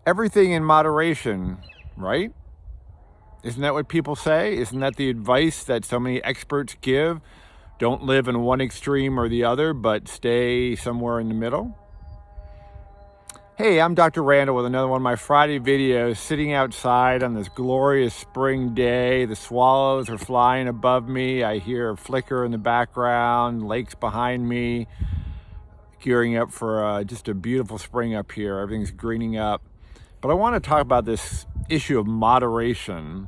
Everything in moderation, right? Isn't that what people say? Isn't that the advice that so many experts give? Don't live in one extreme or the other, but stay somewhere in the middle. Hey, I'm Dr. Randall with another one of my Friday videos, sitting outside on this glorious spring day. The swallows are flying above me. I hear a flicker in the background, lakes behind me, gearing up for just a beautiful spring up here. Everything's greening up. But I want to talk about this issue of moderation.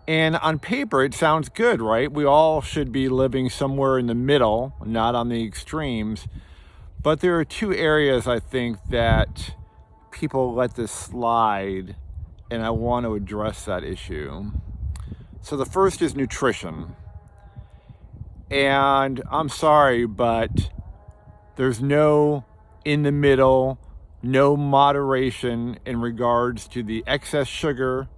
And on paper, it sounds good, right? We all should be living somewhere in the middle, not on the extremes. But there are two areas I think that people let this slide, and I want to address that issue. So the first is nutrition. And I'm sorry, but there's no in the middle, no moderation in regards to the excess sugar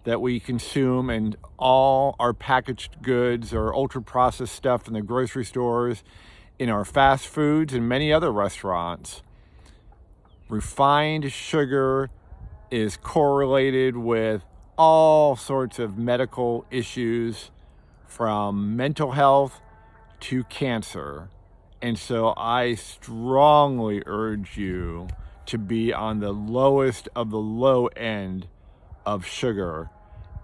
that we consume and all our packaged goods or ultra-processed stuff in the grocery stores, in our fast foods and many other restaurants. Refined sugar is correlated with all sorts of medical issues, from mental health to cancer. And so I strongly urge you to be on the lowest of the low end of sugar.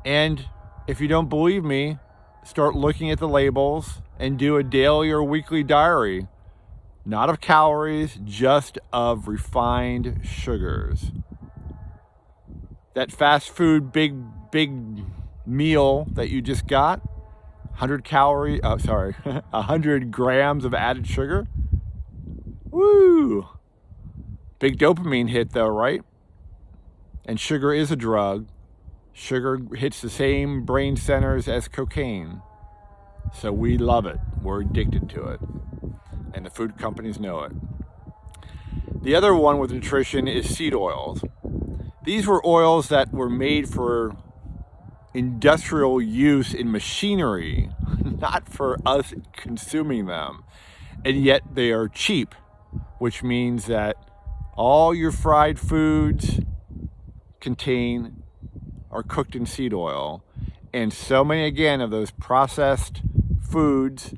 And if you don't believe me, start looking at the labels and do a daily or weekly diary, not of calories, just of refined sugars. That fast food big meal that you just got, 100 grams of added sugar. Woo! Big dopamine hit though, right? And sugar is a drug. Sugar hits the same brain centers as cocaine. So we love it. We're addicted to it. And the food companies know it. The other one with nutrition is seed oils. These were oils that were made for industrial use in machinery, not for us consuming them. And yet they are cheap, which means that all your fried foods are cooked in seed oil. And so many, again, of those processed foods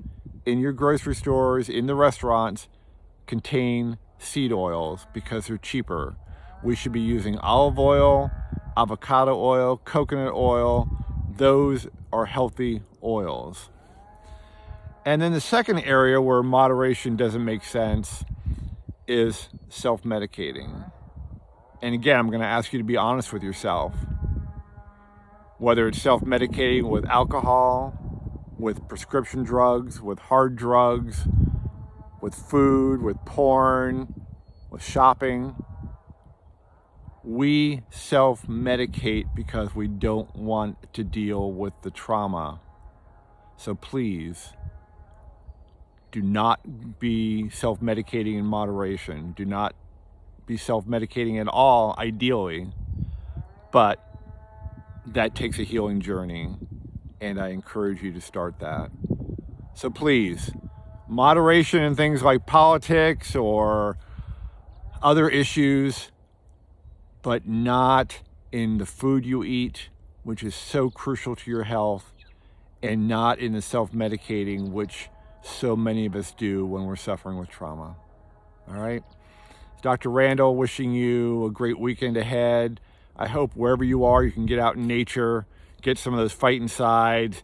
in your grocery stores, in the restaurants, contain seed oils because they're cheaper. We should be using olive oil, avocado oil, coconut oil. Those are healthy oils. And then the second area where moderation doesn't make sense is self-medicating. And again, I'm going to ask you to be honest with yourself. Whether it's self-medicating with alcohol, with prescription drugs, with hard drugs, with food, with porn, with shopping. We self-medicate because we don't want to deal with the trauma. So please, do not be self-medicating in moderation. Do not be self-medicating at all, ideally. But that takes a healing journey, and I encourage you to start that. So please, moderation in things like politics or other issues, but not in the food you eat, which is so crucial to your health, and not in the self-medicating, which so many of us do when we're suffering with trauma. All right? It's Dr. Randall wishing you a great weekend ahead. I hope wherever you are, you can get out in nature, get some of those fighting sides,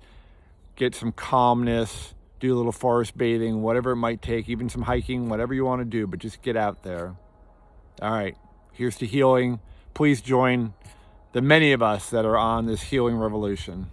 get some calmness, do a little forest bathing, whatever it might take, even some hiking, whatever you want to do, but just get out there. All right, here's to healing. Please join the many of us that are on this healing revolution.